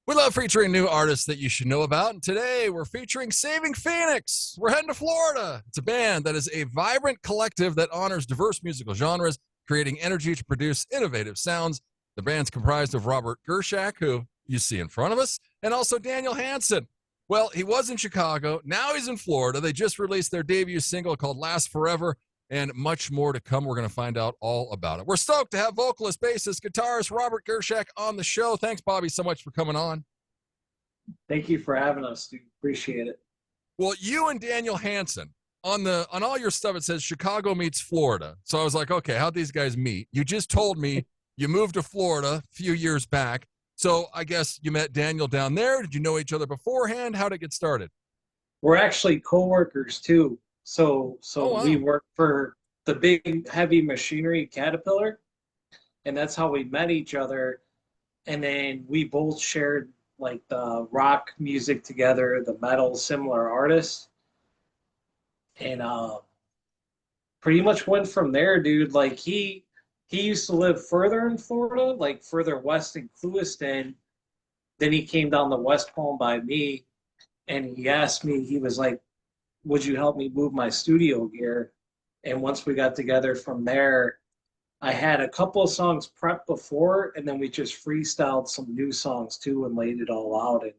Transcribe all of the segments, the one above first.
We love featuring new artists that you should know about, and today we're featuring Saving Phoenix. We're heading to Florida. It's a band that is a vibrant collective that honors diverse musical genres, creating energy to produce innovative sounds. The band's comprised of Robert Gershak, who you see in front of us, and also Daniel Hansen. Well, he was in Chicago. Now he's in Florida. They just released their debut single called Last Forever, and much more to come. We're going to find out all about it. We're stoked to have vocalist, bassist, guitarist Robert Gershak on the show. Thanks, Bobby, so much for coming on. Thank you for having us, dude. Appreciate it. Well, you and Daniel Hansen, on all your stuff, it says Chicago meets Florida. So I was like, okay, how'd these guys meet? You just told me you moved to Florida a few years back. So I guess you met Daniel down there. Did you know each other beforehand? How'd it get started? We're actually co-workers too. So Oh, wow. we work for the big heavy machinery Caterpillar, and that's how we met each other. And then we both shared like the rock music together, the metal, similar artists. And pretty much went from there, dude. Like he used to live further in Florida, like further west in Clewiston. Then he came down the West Palm by me, and he asked me, he was like, would you help me move my studio gear? And once we got together from there, I had a couple of songs prepped before, and then we just freestyled some new songs too and laid it all out. And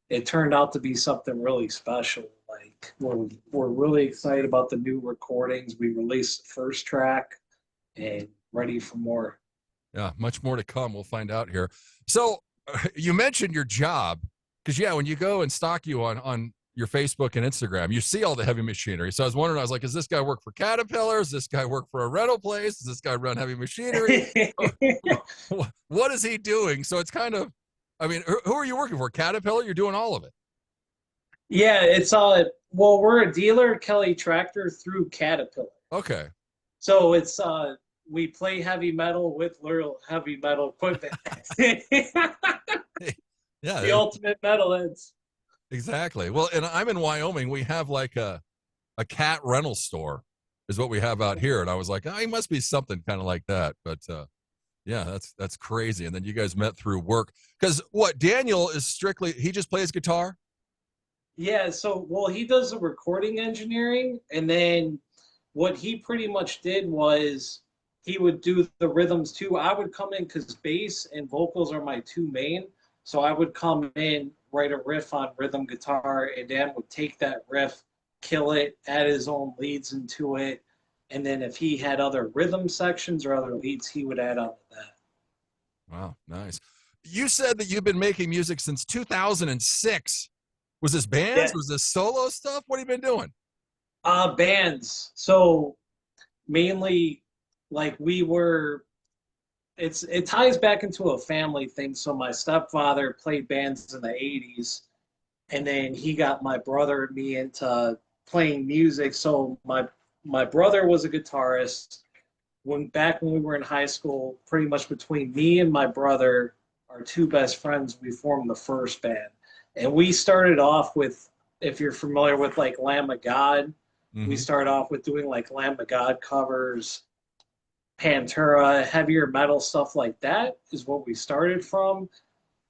it turned out to be something really special. Like we're really excited about the new recordings. We released the first track and ready for more. Yeah, much more to come. We'll find out here. So you mentioned your job, because when you go and stalk you on your Facebook and Instagram, you see all the heavy machinery. So I was wondering, I was like, does this guy work for Caterpillar? Does this guy work for a rental place? Does this guy run heavy machinery? What is he doing? So it's kind of, I mean, who are you working for? Caterpillar? You're doing all of it. Yeah, it's well, we're a dealer, Kelly Tractor, through Caterpillar. Okay. So it's we play heavy metal with little heavy metal equipment. Yeah, the ultimate metalheads. Exactly. Well, and I'm in Wyoming. We have like a cat rental store is what we have out here. And I was like, he must be something kind of like that. But yeah, that's crazy. And then you guys met through work. Because what, Daniel is strictly, he just plays guitar? Yeah, so well, he does the recording engineering, and then what he pretty much did was he would do the rhythms too. I would come in because bass and vocals are my two main. So I would come in, write a riff on rhythm guitar, and Dan would take that riff, kill it, add his own leads into it. And then if he had other rhythm sections or other leads, he would add on to that. Wow, nice. You said that you've been making music since 2006. Was this bands? Yeah. Was this solo stuff? What have you been doing? Bands. So mainly like it ties back into a family thing. So my stepfather played bands in the 80s, and then he got my brother and me into playing music. So my brother was a guitarist. Back when we were in high school, pretty much between me and my brother, our two best friends, we formed the first band. And we started off with, if you're familiar with like Lamb of God, we started off with doing like Lamb of God covers, Pantera, heavier metal stuff like that is what we started from.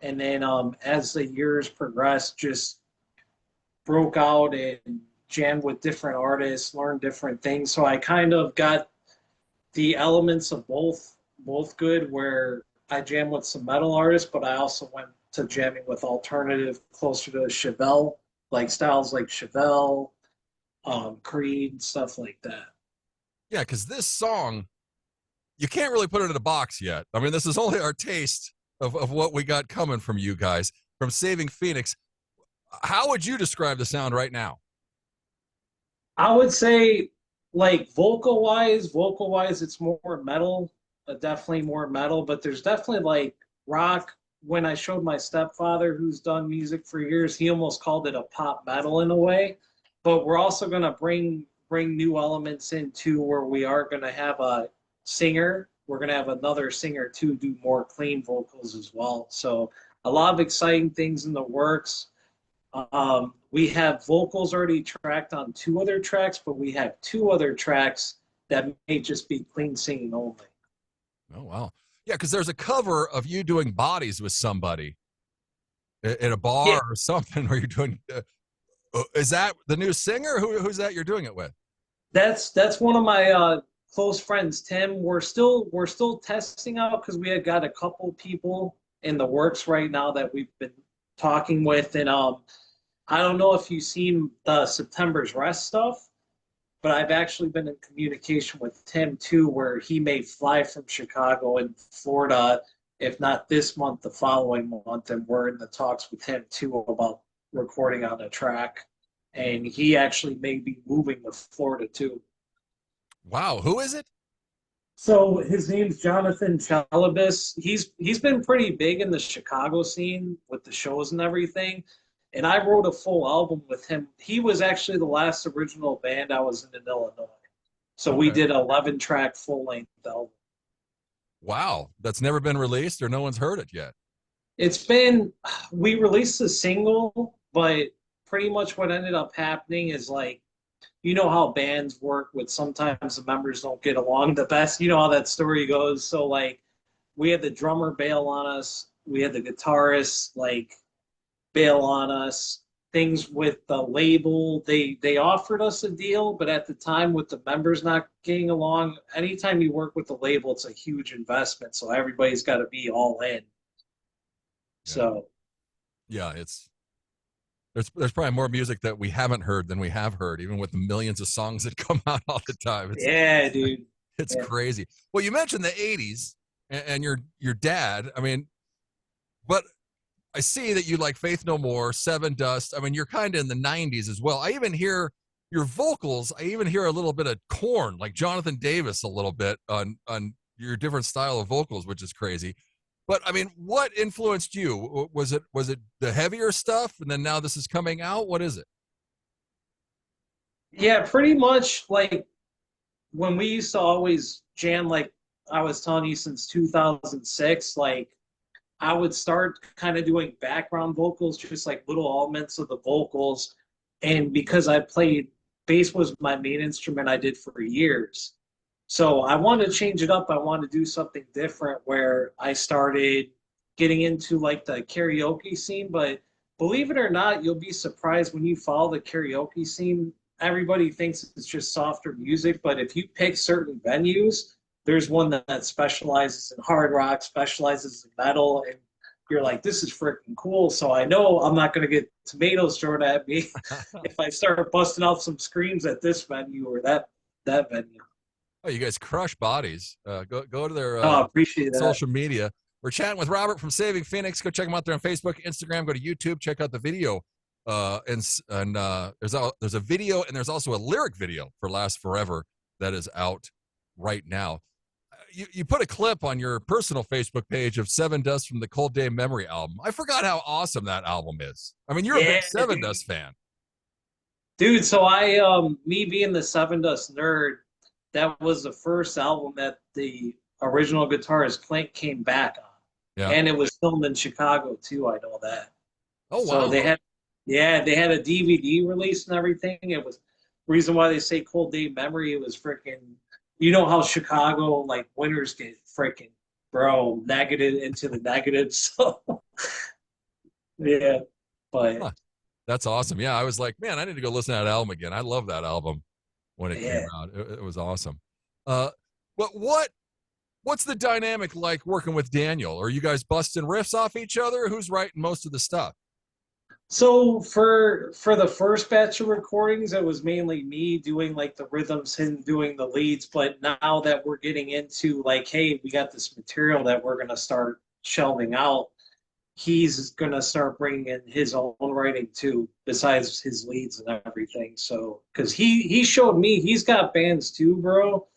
And then as the years progressed, just broke out and jammed with different artists, learned different things. So I kind of got the elements of both good, where I jam with some metal artists, but I also went to jamming with alternative, closer to Chevelle, like styles like Chevelle, Creed, stuff like that. Yeah, because this song, you can't really put it in a box yet. I mean, this is only our taste of what we got coming from you guys, from Saving Phoenix. How would you describe the sound right now? I would say, like vocal-wise, it's more metal, definitely more metal, but there's definitely like rock. When I showed my stepfather, who's done music for years, he almost called it a pop metal in a way. But we're also going to bring new elements in too, where we are going to have a singer. We're going to have another singer to do more clean vocals as well. So a lot of exciting things in the works. We have vocals already tracked on 2 other tracks, but we have 2 other tracks that may just be clean singing only. Oh, wow. Yeah, because there's a cover of you doing Bodies with somebody. in a Yeah, bar or something where you're doing. Is that the new singer? Who's that you're doing it with? that's one of my close friends, Tim. We're still testing out because we had got a couple people in the works right now that we've been talking with, and I don't know if you've seen the September's Rest stuff, but I've actually been in communication with Tim too, where he may fly from Chicago and Florida, if not this month, the following month, and we're in the talks with him too about recording on a track, and he actually may be moving to Florida too. Wow, who is it? So his name's Jonathan Chalibis. He's been pretty big in the Chicago scene with the shows and everything. And I wrote a full album with him. He was actually the last original band I was in Illinois. So we Okay. did an 11 track full length album. Wow, that's never been released or no one's heard it yet. It's been, we released a single, but pretty much what ended up happening is like, you know how bands work with sometimes the members don't get along the best. You know how that story goes. So like we had the drummer bail on us, we had the guitarist like bail on us. Things with the label, they offered us a deal, but at the time with the members not getting along, anytime you work with the label, it's a huge investment. So everybody's got to be all in. Yeah, So yeah, it's there's probably more music that we haven't heard than we have heard, even with the millions of songs that come out all the time. yeah, dude. It's Yeah. crazy. Well, you mentioned the '80s and your dad. I mean, but I see that you like Faith No More, Seven Dust. I mean, you're kind of in the '90s as well. I even hear your vocals. I even hear a little bit of Corn, like Jonathan Davis, a little bit on your different style of vocals, which is crazy. But I mean, what influenced you? Was it the heavier stuff, and then now this is coming out? What is it? Yeah, pretty much like when we used to always jam, like I was telling you since 2006, like I would start kind of doing background vocals, just like little elements of the vocals. And because I played bass was my main instrument I did for years. So I wanted to change it up. I wanted to do something different where I started getting into like the karaoke scene. But believe it or not, you'll be surprised when you follow the karaoke scene. Everybody thinks it's just softer music, but if you pick certain venues, there's one that specializes in hard rock, specializes in metal, and you're like, this is freaking cool. So I know I'm not going to get tomatoes thrown at me if I start busting out some screams at this venue or that venue. Oh, you guys crush bodies. Go to their Oh, I appreciate that. social media. We're chatting with Robert from Saving Phoenix. Go check them out there on Facebook, Instagram. Go to YouTube. Check out the video. There's a video and there's also a lyric video for Last Forever that is out right now. You put a clip on your personal Facebook page of Seven Dust from the Cold Day Memory album. I forgot how awesome that album is. I mean, you're a Yeah, big Seven dude. Dust fan. Dude, so me being the Seven Dust nerd, that was the first album that the original guitarist Clint came back on. Yeah. And it was filmed in Chicago too, I know that. Oh So wow. they had a DVD release and everything. It was reason why they say Cold Day Memory. It was freaking, you know how Chicago like winters get freaking bro negative into the negatives. So yeah, but Huh. That's awesome. Yeah, I was like, man, I need to go listen to that album again. I love that album when it came yeah. out. It was awesome. Uh, but what's the dynamic like working with Daniel? Are you guys busting riffs off each other? Who's writing most of the stuff? So for the first batch of recordings, it was mainly me doing like the rhythms and doing the leads. But now that we're getting into like, hey, we got this material that we're gonna start shelving out, he's gonna start bringing in his own writing too, besides his leads and everything. So because he showed me he's got bands too, bro,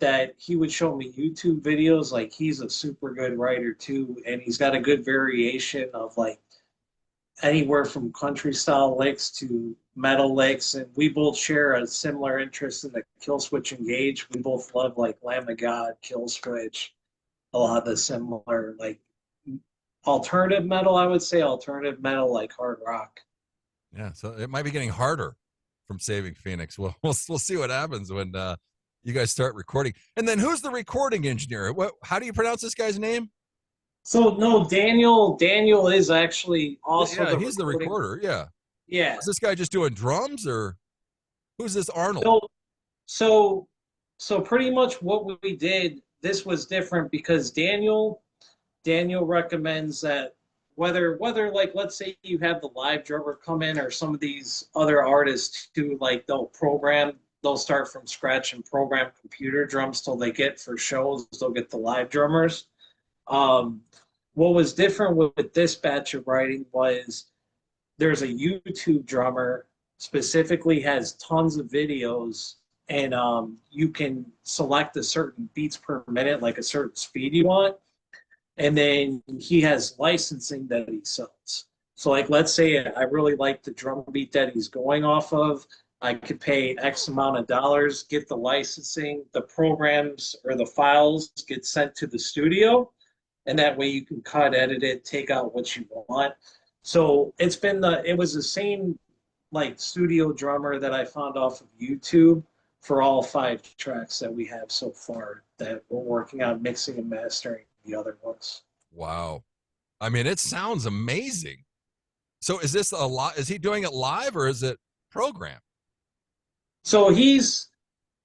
that he would show me YouTube videos. Like he's a super good writer too, and he's got a good variation of like anywhere from country style licks to metal licks, and we both share a similar interest in the kill switch engage. We both love like Lamb of God, kill switch, a lot of the similar like alternative metal. I would say alternative metal like hard rock. Yeah, so it might be getting harder from Saving Phoenix. We'll see what happens when you guys start recording. And then who's the recording engineer? How do you pronounce this guy's name? So no, Daniel is actually also Yeah, the he's the recording. recorder. Yeah. Yeah. Is this guy just doing drums or who's this Arnold? No, so so pretty much what we did, this was different because Daniel recommends that whether like let's say you have the live drummer come in or some of these other artists who like they'll start from scratch and program computer drums till they get for shows, they'll get the live drummers. Um, what was different with this batch of writing was there's a YouTube drummer specifically has tons of videos, and you can select a certain beats per minute, like a certain speed you want, and then he has licensing that he sells. So, like, let's say I really like the drum beat that he's going off of. I could pay X amount of dollars, get the licensing, the programs or the files get sent to the studio, and that way you can cut, edit it, take out what you want. So it was the same like studio drummer that I found off of YouTube for all 5 tracks that we have so far that we're working on mixing and mastering the other ones. Wow. I mean, it sounds amazing. So is this a lot? Is he doing it live or is it programmed? So he's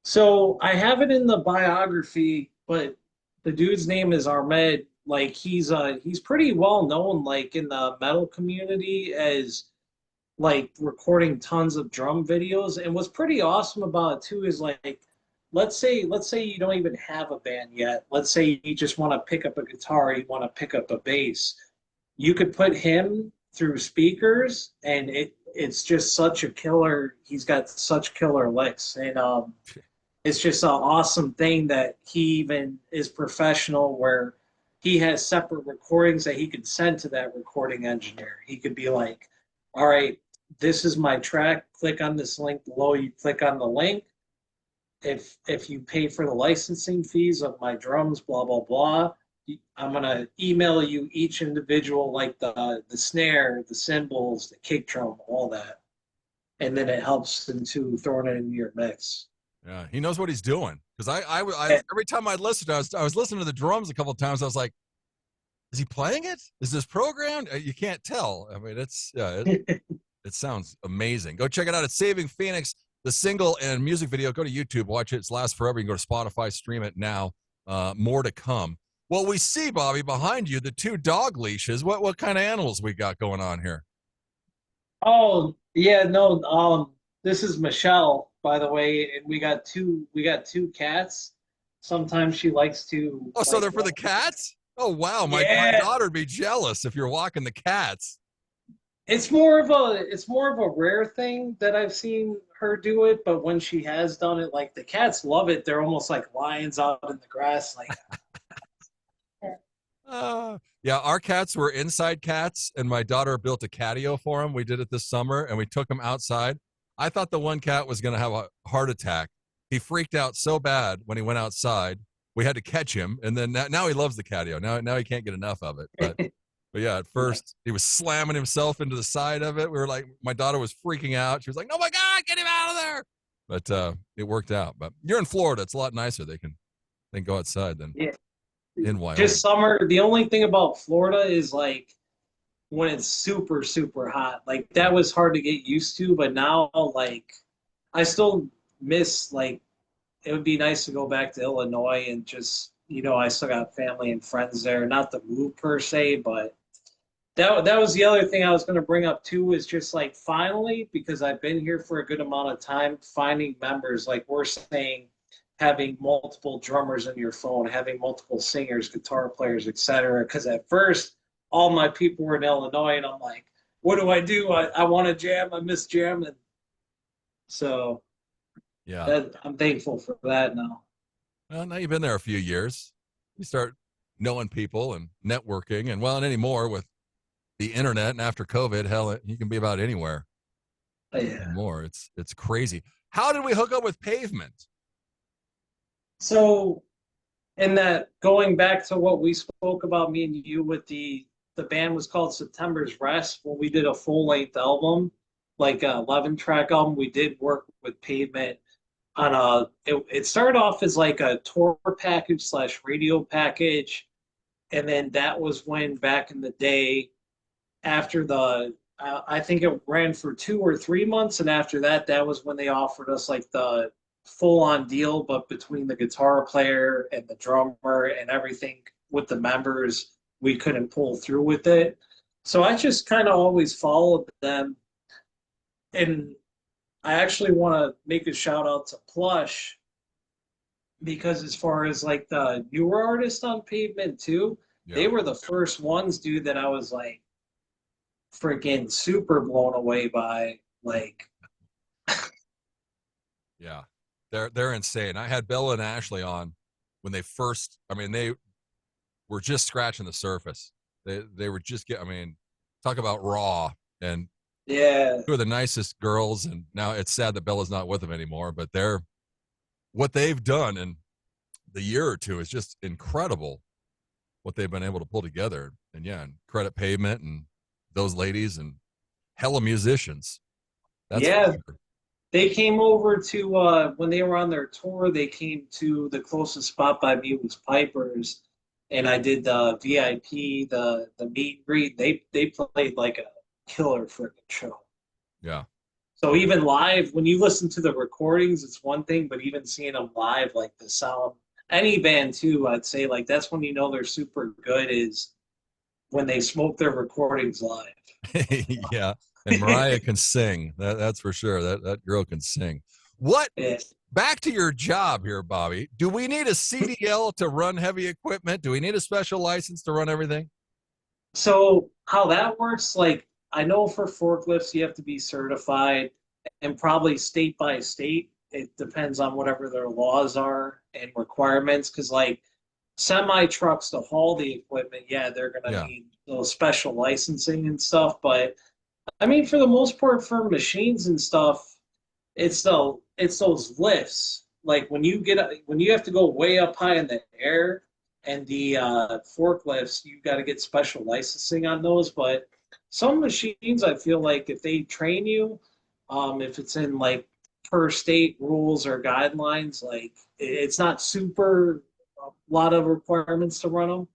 so I have it in the biography, but the dude's name is Ahmed. Like he's pretty well known like in the metal community as like recording tons of drum videos. And what's pretty awesome about it too is like let's say you don't even have a band yet. Let's say you just want to pick up a guitar, you want to pick up a bass. You could put him through speakers and it's just such a killer. He's got such killer licks. And it's just an awesome thing that he even is professional where he has separate recordings that he could send to that recording engineer. He could be like, all right, this is my track. Click on this link below. You click on the link. If you pay for the licensing fees of my drums, blah blah blah, I'm gonna email you each individual, like the snare, the cymbals, the kick drum, all that, and then it helps into throwing it into your mix. Yeah, he knows what he's doing. Because And every time I listened, I was listening to the drums a couple of times. I was like, is he playing it? Is this programmed? You can't tell. I mean, it sounds amazing. Go check it out. It's Saving Phoenix, the single and music video. Go to YouTube, watch it. It's lasts forever. You can go to Spotify, stream it now. More to come. Well, we see, Bobby, behind you, the 2 dog leashes. What kind of animals we got going on here? Oh, yeah, no, this is Michelle, by the way, and we got two cats. Sometimes she likes to Oh, so like they're for the cats? Oh, wow. My yeah, daughter'd be jealous if you're walking the cats. it's more of a rare thing that I've seen her do it, but when she has done it, like the cats love it. They're almost like lions out in the grass, like Yeah, our cats were inside cats, and my daughter built a catio for them. We did it this summer, and we took them outside. I thought the one cat was going to have a heart attack. He freaked out so bad when he went outside. We had to catch him, and then now he loves the catio. Now he can't get enough of it. But yeah, at yeah. first he was slamming himself into the side of it. We were like, my daughter was freaking out. She was like, "Oh my God, get him out of there!" But it worked out. But you're in Florida; it's a lot nicer. They can go outside than Yeah. in Just Wyoming. summer. The only thing about Florida is like when it's super, super hot. Like that was hard to get used to, but now like I still miss like it would be nice to go back to Illinois and just I still got family and friends there. Not the move per se, but that was the other thing I was going to bring up too is just like finally because I've been here for a good amount of time, finding members like we're saying, having multiple drummers in your phone, having multiple singers, guitar players, etc. Because at first all my people were in Illinois, and I'm like, what do I do? I want to jam. I miss jamming. So Yeah. that I'm thankful for that now. Well, now you've been there a few years. You start knowing people and networking, and well, and anymore with the internet and after COVID, hell, you can be about anywhere Yeah. anymore. It's crazy. How did we hook up with Pavement? So, and that going back to what we spoke about, me and you, with the band was called September's Rest. When we did a full length album, like a 11 track album, we did work with Pavement on it started off as like a tour package slash radio package, And then that was when back in the day, after I think it ran for 2 or 3 months, and after that, that was when they offered us like the full-on deal, but between the guitar player and the drummer and everything with the members, we couldn't pull through with it. So I just kind of always followed them, and I actually want to make a shout out to Plush because as far as like the newer artists on Pavement too, Yeah. they were the first ones, dude, that I was like freaking super blown away by. Like, Yeah. They're insane. I had Bella and Ashley on when they first, I mean, they were just scratching the surface. They were just I mean, talk about raw, and yeah, two of the nicest girls, and now it's sad that Bella's not with them anymore, but what they've done in the year or two is just incredible what they've been able to pull together. And yeah, and credit Pavement and those ladies and hella musicians. That's for yeah. sure. They came over to when they were on their tour. They came to the closest spot by me was Piper's, and I did the VIP, the meet and greet. They played like a killer freaking show. Yeah. So even live, when you listen to the recordings, it's one thing, but even seeing them live, like the sound, any band too, I'd say like that's when you know they're super good is when they smoke their recordings live. Yeah. And Mariah can sing. That's for sure. That girl can sing. What Yeah. Back to your job here, Bobby. Do we need a CDL to run heavy equipment? Do we need a special license to run everything? So how that works, like I know for forklifts you have to be certified, and probably state by state it depends on whatever their laws are and requirements. Because like semi trucks to haul the equipment, yeah, they're gonna Yeah. need those special licensing and stuff. But I mean, for the most part, for machines and stuff, it's those lifts. Like when you have to go way up high in the air, and the forklifts, you got to get special licensing on those. But some machines, I feel like if they train you, if it's in like per state rules or guidelines, like it's not super a lot of requirements to run them.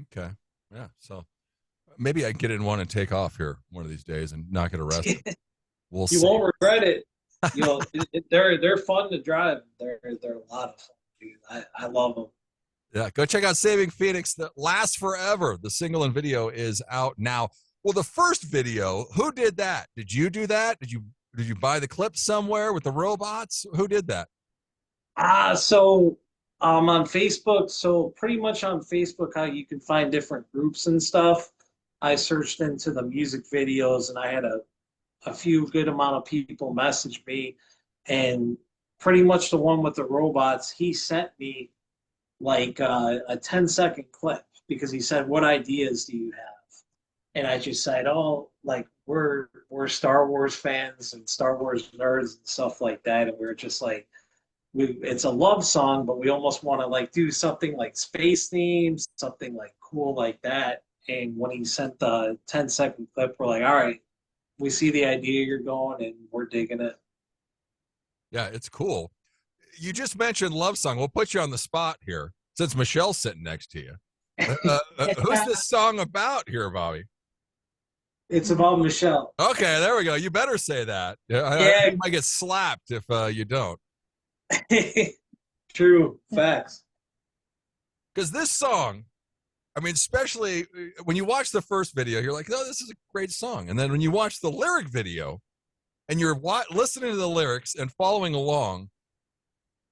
Okay. Yeah. So maybe I can get in one and take off here one of these days and not get arrested. We'll You see. won't regret it. You know, they're fun to drive. They're a lot of fun, dude. I love them. Yeah, go check out Saving Phoenix. That lasts forever. The single and video is out now. Well, the first video, who did that? Did you do that? Did you buy the clip somewhere with the robots? Who did that? So on Facebook, so pretty much on Facebook, how you can find different groups and stuff. I searched into the music videos, and I had a few good amount of people message me, and pretty much the one with the robots, he sent me like a 10-second clip because he said, "What ideas do you have?" And I just said, "Oh, like we're Star Wars fans and Star Wars nerds and stuff like that," and we were just like, it's a love song, but we almost want to like do something like space themes, something like cool like that. And when he sent the 10-second clip, we're like, all right, we see the idea you're going and we're digging it. Yeah, it's cool. You just mentioned Love Song. We'll put you on the spot here since Michelle's sitting next to you. Who's this song about here, Bobby? It's about Michelle. Okay, there we go. You better say that. Yeah, You might get slapped if you don't. true facts. Because this song, I mean, especially when you watch the first video, you're like, "Oh, this is a great song." And then when you watch the lyric video and you're listening to the lyrics and following along,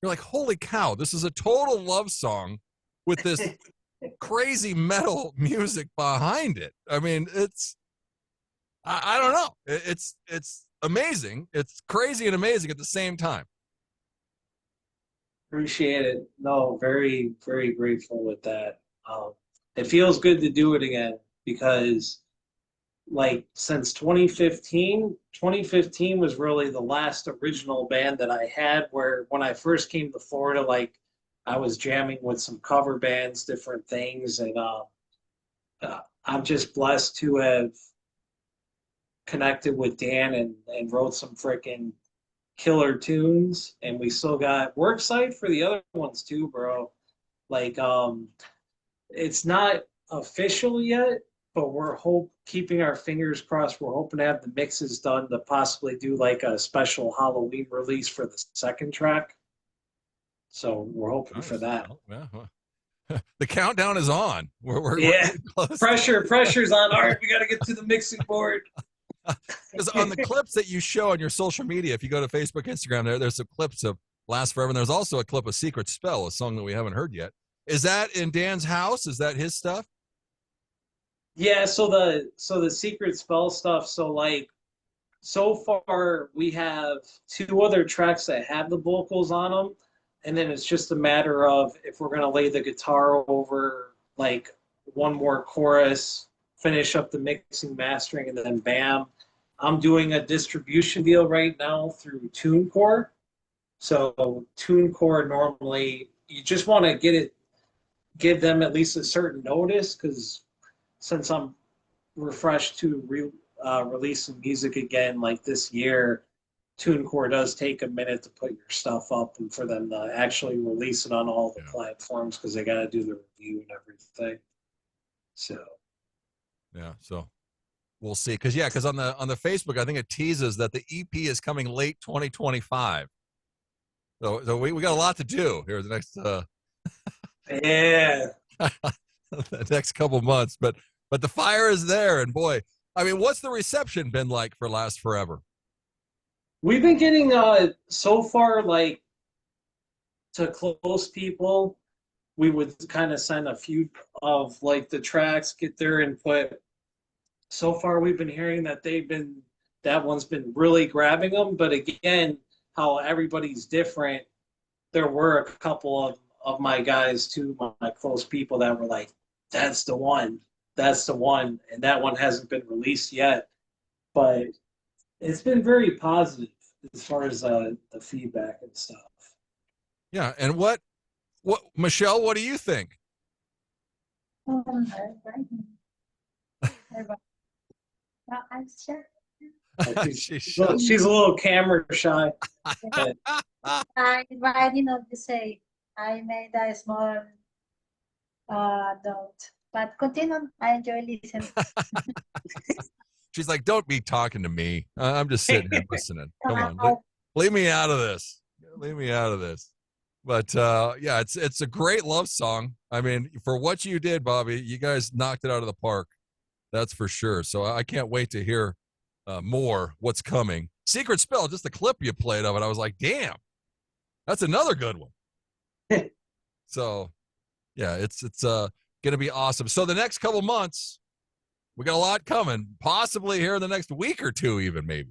you're like, "Holy cow, this is a total love song with this crazy metal music behind it." I mean, I don't know. It's amazing. It's crazy and amazing at the same time. Appreciate it. No, very, very grateful with that. It feels good to do it again because like since 2015 was really the last original band that I had where when I first came to Florida, like I was jamming with some cover bands, different things, and I'm just blessed to have connected with Dan and wrote some freaking killer tunes, and we still got we're excited for the other ones too, bro. Like It's not official yet, but we're keeping our fingers crossed. We're hoping to have the mixes done to possibly do like a special Halloween release for the second track. So we're hoping for Nice. that. Oh, yeah. The countdown is on. We're Yeah. getting close. Pressure's on. All right, we got to get to the mixing board. Because on the clips that you show on your social media, if you go to Facebook, Instagram, there's some clips of Last Forever, and there's also a clip of Secret Spell, a song that we haven't heard yet. Is that in Dan's house? Is that his stuff? Yeah, so the Secret Spell stuff, so like so far we have two other tracks that have the vocals on them, and then it's just a matter of if we're gonna lay the guitar over like one more chorus, finish up the mixing, mastering, and then bam. I'm doing a distribution deal right now through TuneCore. So TuneCore normally you just want to give them at least a certain notice because since I'm refreshed to release some music again like this year, TuneCore does take a minute to put your stuff up and for them to actually release it on all the platforms because they got to do the review and everything. So yeah, so we'll see. Because on the Facebook, I think it teases that the EP is coming late 2025. So we got a lot to do here the next yeah. the next couple months, but the fire is there, and boy, I mean, what's the reception been like for Last Forever? We've been getting so far like to close people. We would kind of send a few of like the tracks, get their input. So far, we've been hearing that that one's been really grabbing them. But again, how everybody's different. There were a couple of my guys too, my close people that were like, "That's the one, that's the one," and that one hasn't been released yet. But it's been very positive as far as the feedback and stuff. Yeah, and what Michelle, what do you think? I'm sure. She's a little camera shy. I already know to say I made a small note, but continue. I enjoy listening. She's like, don't be talking to me. I'm just sitting here listening. Come on, leave me out of this. Leave me out of this. But yeah, it's a great love song. I mean, for what you did, Bobby, you guys knocked it out of the park. That's for sure. So I can't wait to hear more what's coming. Secret Spell, just the clip you played of it, I was like, damn, that's another good one. So yeah, it's gonna be awesome. So the next couple months, we got a lot coming, possibly here in the next week or two, even maybe.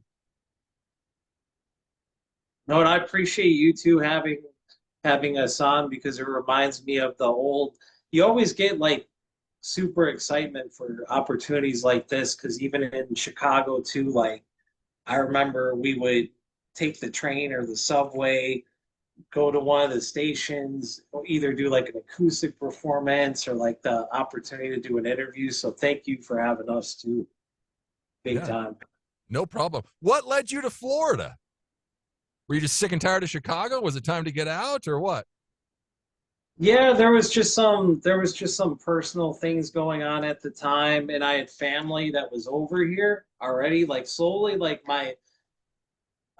No, and I appreciate you two having us on because it reminds me of the old. You always get like super excitement for opportunities like this because even in Chicago too, like I remember we would take the train or the subway, go to one of the stations, or either do like an acoustic performance or like the opportunity to do an interview. So thank you for having us too. Big time. No problem. What led you to Florida? Were you just sick and tired of Chicago? Was it time to get out or what? Yeah, there was just some personal things going on at the time, and I had family that was over here already, like slowly, like my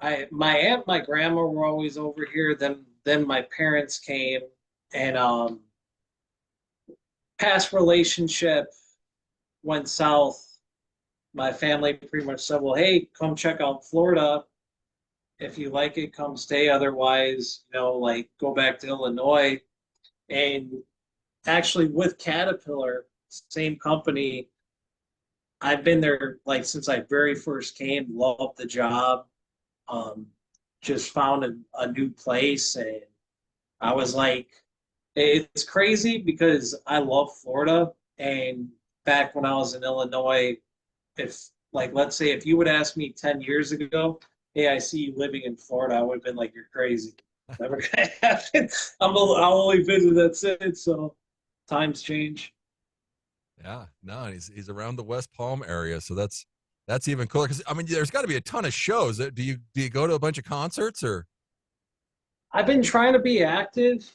aunt, my grandma were always over here. Then my parents came, and past relationship went south. My family pretty much said, "Well, hey, come check out Florida. If you like it, come stay. Otherwise, like go back to Illinois." And actually, with Caterpillar, same company, I've been there like since I very first came. Loved the job. Just found a new place, and I was like, it's crazy because I love Florida. And back when I was in Illinois, if like let's say if you would ask me 10 years ago, hey, I see you living in Florida, I would have been like, you're crazy. Never gonna happen. I'll only visit, that's it. So times change. Yeah, no, he's around the West Palm area, so that's even cooler. Because I mean, there's got to be a ton of shows. Do you go to a bunch of concerts or? I've been trying to be active.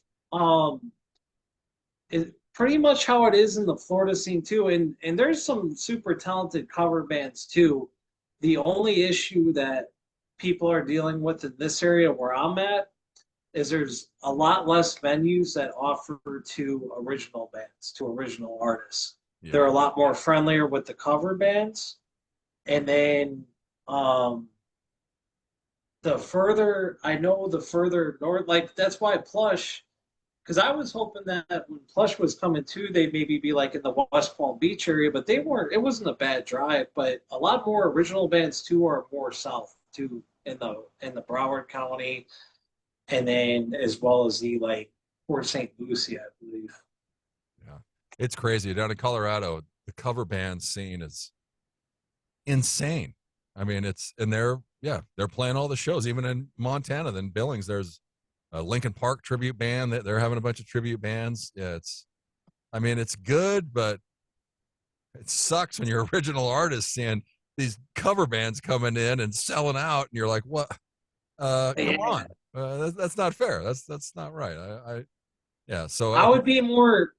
pretty much how it is in the Florida scene too. And there's some super talented cover bands too. The only issue that people are dealing with in this area where I'm at is there's a lot less venues that offer to original bands, to original artists. Yeah. They're a lot more friendlier with the cover bands. And then the further I know, the further north, like that's why Plush, because I was hoping that when Plush was coming too, they'd maybe be like in the West Palm Beach area, but they weren't. It wasn't a bad drive, but a lot more original bands too are more south too in the Broward County, and then as well as the like Port St. Lucie, I believe. Yeah, it's crazy down in Colorado. The cover band scene is insane. I mean, they're playing all the shows, even in Montana. Then Billings, there's a Lincoln Park tribute band that they're having a bunch of tribute bands. Yeah, it's good, but it sucks when you're original artists seeing these cover bands coming in and selling out, and you're like, what? Come on, that's not fair. That's not right. Yeah. So I would be more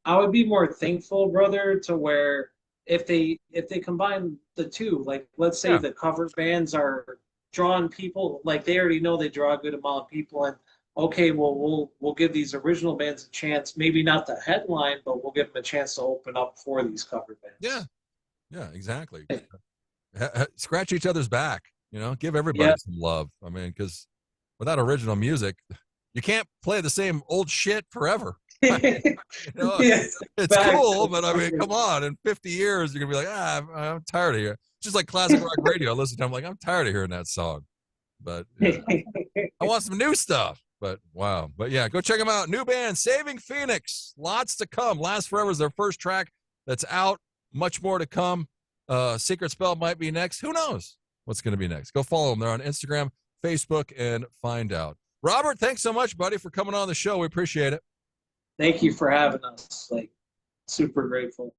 thankful, brother, to where if they combine the two, like let's say the cover bands are drawing people, like they already know they draw a good amount of people, and okay, well we'll give these original bands a chance, maybe not the headline, but we'll give them a chance to open up for these cover bands. Yeah, exactly. Scratch each other's back, give everybody some love. I mean, because without original music, you can't play the same old shit forever. I mean, it's cool, but I mean, come on. In 50 years, you're gonna be like, I'm tired of hearing. Just like classic rock radio. I listen to, I'm like, I'm tired of hearing that song. But I want some new stuff. But wow. But yeah, go check them out. New band, Saving Phoenix. Lots to come. Last Forever is their first track that's out. Much more to come. Secret Spell might be next. Who knows what's going to be next? Go follow them. They're on Instagram, Facebook, and find out. Robert, thanks so much, buddy, for coming on the show. We appreciate it. Thank you for having us. Like, super grateful.